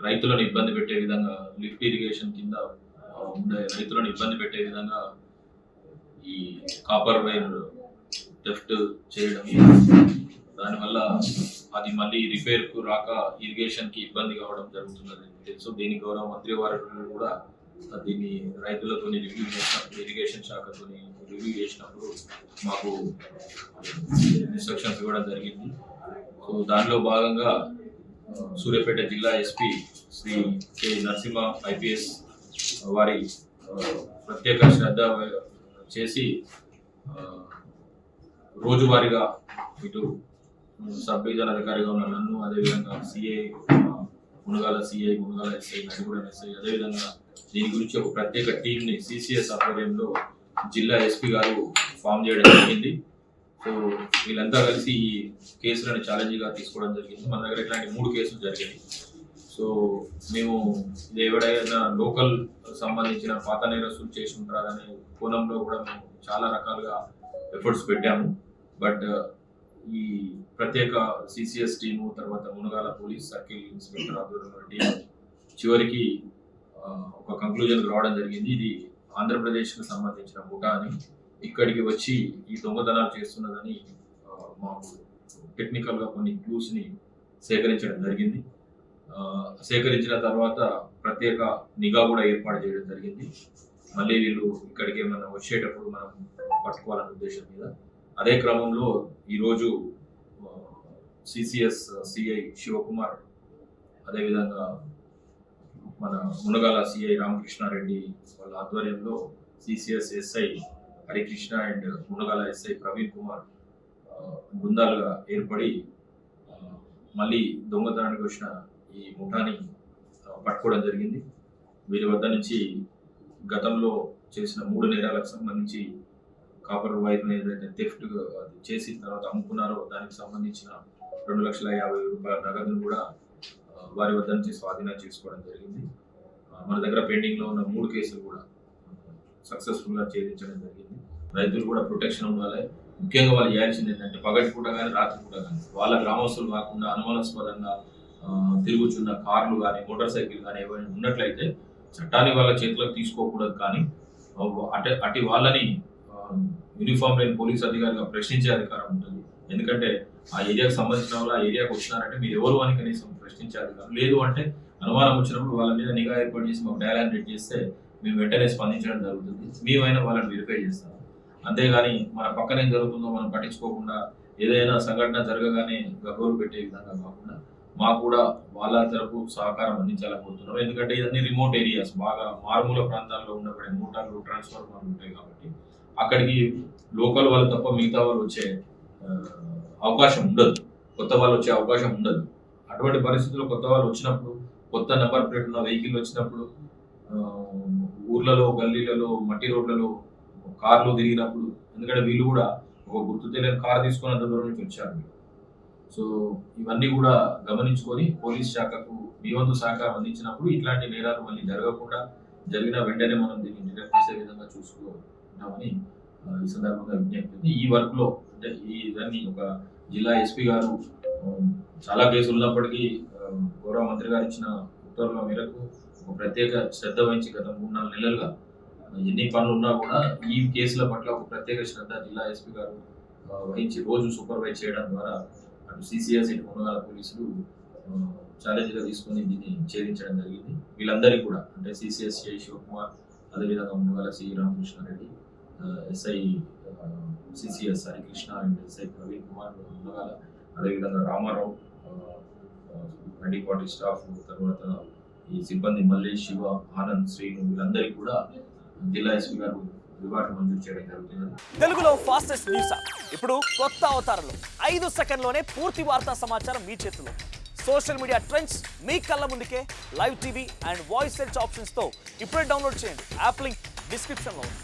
రైతులను ఇబ్బంది పెట్టే విధంగా లిఫ్ట్ ఇరిగేషన్ కింద ఉండే రైతులను ఇబ్బంది పెట్టే విధంగా ఈ కాపర్ వైర్ థెఫ్ట్ చేయడం, దానివల్ల అది మళ్ళీ రిపేర్ కు రాక ఇరిగేషన్ కి ఇబ్బంది కావడం జరుగుతున్నది తెలుసు. దీని గౌరవ మంత్రి వారు కూడా దీన్ని రైతులతో రివ్యూ చేసినప్పుడు, ఇరిగేషన్ శాఖతో రివ్యూ చేసినప్పుడు మాకు ఇన్స్ట్రక్షన్స్ ఇవ్వడం జరిగింది. సో దానిలో భాగంగా సూర్యాపేట జిల్లా SP Shri K Narasimha IPS వారి ప్రత్యేక శ్రద్ధ చేసి రోజువారీగా ఇటు సబ్ డివిజన్ అధికారిగా ఉన్న నన్ను, అదేవిధంగా CI Munagala CI, Munagala SI, Nadigudem SI, అదేవిధంగా దీని గురించి ఒక ప్రత్యేక టీంని సిసిఎస్ ఆధ్వర్యంలో జిల్లా ఎస్పీ గారు ఫామ్ చేయడం జరిగింది. సో వీళ్ళంతా కలిసి ఈ కేసులను ఛాలెంజ్గా తీసుకోవడం జరిగింది. మన దగ్గర ఇట్లాంటి 3 కేసులు జరిగాయి. సో మేము ఇది ఎవడైనా లోకల్ సంబంధించిన పాత నేరస్తులు చేసి ఉంటారనే కోణంలో కూడా మేము చాలా రకాలుగా ఎఫర్ట్స్ పెట్టాము. బట్ ఈ ప్రత్యేక సిసిఎస్ టీము, తర్వాత మునగాల పోలీస్ సర్కిల్ ఇన్స్పెక్టర్ ఆధ్వర్యంలో టీం చివరికి ఒక కంక్లూజన్ రావడం జరిగింది. ఇది ఆంధ్రప్రదేశ్కి సంబంధించిన ముఠా అని, ఇక్కడికి వచ్చి ఈ దొంగతనాలు చేస్తున్నదని మాకు టెక్నికల్గా కొన్ని క్లూస్ని సేకరించడం జరిగింది. సేకరించిన తర్వాత ప్రత్యేక నిఘా కూడా ఏర్పాటు చేయడం జరిగింది. మళ్ళీ వీళ్ళు ఇక్కడికి మనం వచ్చేటప్పుడు మనం పట్టుకోవాలనే ఉద్దేశం మీద. అదే క్రమంలో ఈరోజు సిసిఎస్ సిఐ శివకుమార్, అదేవిధంగా మన మునగాల సిఐ రామకృష్ణారెడ్డి వాళ్ళ ఆధ్వర్యంలో CCS SI Harikrishna and Munagala SI Praveen Kumar బృందాలుగా ఏర్పడి మళ్ళీ దొంగతనానికి వచ్చిన ఈ ముఠాని పట్టుకోవడం జరిగింది. వీరి వద్ద నుంచి గతంలో చేసిన 3 నేరాలకు సంబంధించి కాపర్ వైర్ ఏదైతే థెఫ్ట్ చేసిన తర్వాత అమ్ముకున్నారో దానికి సంబంధించిన 2,50,000 నగదును కూడా వారి వద్ద నుంచి స్వాధీనం చేసుకోవడం జరిగింది. మన దగ్గర పెండింగ్ లో ఉన్న 3 కేసులు కూడా సక్సెస్ఫుల్ గా ఛేదించడం జరిగింది. రైతులు కూడా ప్రొటెక్షన్ ఉండాలి. ముఖ్యంగా వాళ్ళు చేయాల్సింది ఏంటంటే పగటిపూట కానీ రాత్రిపూట కానీ వాళ్ళ గ్రామస్తులు కాకుండా అనుమానాస్పదంగా తిరుగుతున్న కార్లు కానీ మోటార్ సైకిల్ కానీ ఏమైనా ఉన్నట్లయితే చట్టాన్ని వాళ్ళ చేతిలోకి తీసుకోకూడదు. కానీ అటు వాళ్ళని యూనిఫామ్ లేని పోలీస్ అధికారిగా ప్రశ్నించే అధికారం ఉంటుంది. ఎందుకంటే ఆ ఏరియాకు సంబంధించిన వాళ్ళు ఆ ఏరియాకు వచ్చినారంటే మీరు ఎవరు అని కనీసం ప్రశ్నించే అధికారం లేదు. అంటే అనుమానం వచ్చినప్పుడు వాళ్ళ మీద నిఘా ఏర్పాటు చేసి మాకు డయల్ రేట్ చేస్తే మేము వెంటనే స్పందించడం జరుగుతుంది. మేమైనా వాళ్ళని వెరిఫై చేస్తాం. అంతేగాని మన పక్కన ఏం జరుగుతుందో మనం పట్టించుకోకుండా ఏదైనా సంఘటన జరగగానే గగోరు పెట్టే విధంగా కాకుండా మాకు కూడా వాళ్ళ తరపు సహకారం అందించాలనుకుంటున్నాం. ఎందుకంటే ఇవన్నీ రిమోట్ ఏరియాస్, బాగా మారుమూల ప్రాంతాల్లో ఉండబడే మోటార్లు, ట్రాన్స్ఫార్మర్లు ఉంటాయి కాబట్టి అక్కడికి లోకల్ వాళ్ళు తప్ప మిగతా వాళ్ళు వచ్చే అవకాశం ఉండదు, కొత్త వాళ్ళు వచ్చే అవకాశం ఉండదు. అటువంటి పరిస్థితుల్లో కొత్త వాళ్ళు వచ్చినప్పుడు, కొత్త నెంబర్ ప్లేట్ ఉన్న వెహికల్ వచ్చినప్పుడు, ఊర్లలో, గల్లీలలో, మట్టి రోడ్లలో కార్లు తిరిగినప్పుడు, ఎందుకంటే వీళ్ళు కూడా ఒక గుర్తు తెలియని కార్ తీసుకొని అంత దూరం నుంచి వచ్చారు. సో ఇవన్నీ కూడా గమనించుకొని పోలీస్ శాఖకు మీ వంతు సహకారం అందించినప్పుడు ఇట్లాంటి నేరాలు మళ్ళీ జరగకుండా, జరిగిన వెంటనే మనం దీన్ని డిటెక్ట్ చేసే విధంగా చూసుకుంటామని ఈ సందర్భంగా విజ్ఞప్తి. ఈ వర్క్ లో అంటే ఇవన్నీ ఒక జిల్లా ఎస్పీ గారు చాలా కేసులు ఉన్నప్పటికీ గౌరవ మంత్రి గారు ఇచ్చిన ఉత్తర్వుల మేరకు ఒక ప్రత్యేక శ్రద్ధ వహించి గత 3-4 నెలలుగా ఎన్ని పనులు ఉన్నా కూడా ఈ కేసుల పట్ల ఒక ప్రత్యేక శ్రద్ధ జిల్లా ఎస్పీ గారు వహించి రోజు సూపర్వైజ్ చేయడం ద్వారా అటు సిసిఎస్, ఇటు మునగాల పోలీసులు ఛాలెంజ్గా తీసుకొని దీన్ని ఛేదించడం జరిగింది. వీళ్ళందరికీ కూడా అంటే సిసిఎస్ సిఐ శివకుమార్, అదేవిధంగా Munagala CI Ramakrishna Reddy, SI CCS Harikrishna and SI Praveen Kumar Munagala, అదేవిధంగా రామారావు, 90 స్టాఫ్, తర్వాత ఈ సిబ్బంది మల్లేష్, శివ, ఆనంద్, శ్రీను వీళ్ళందరికీ కూడా జిల్లా ఎస్పీ గారు రివార్డు మంజూరు చేయడం జరుగుతుంది. తెలుగులో ఫాస్టెస్ట్ న్యూస్ ఇప్పుడు కొత్త అవతారంలో 5 సెకండ్లోనే పూర్తి వార్తా సమాచారం మీ చేతిలో. సోషల్ మీడియా ట్రెండ్స్ మీ కళ్ళ ముందుకే live TV and voice search ఆప్షన్స్తో ఇప్పుడే డౌన్లోడ్ చేయండి. యాప్ లింక్ డిస్క్రిప్షన్లో ఉంది.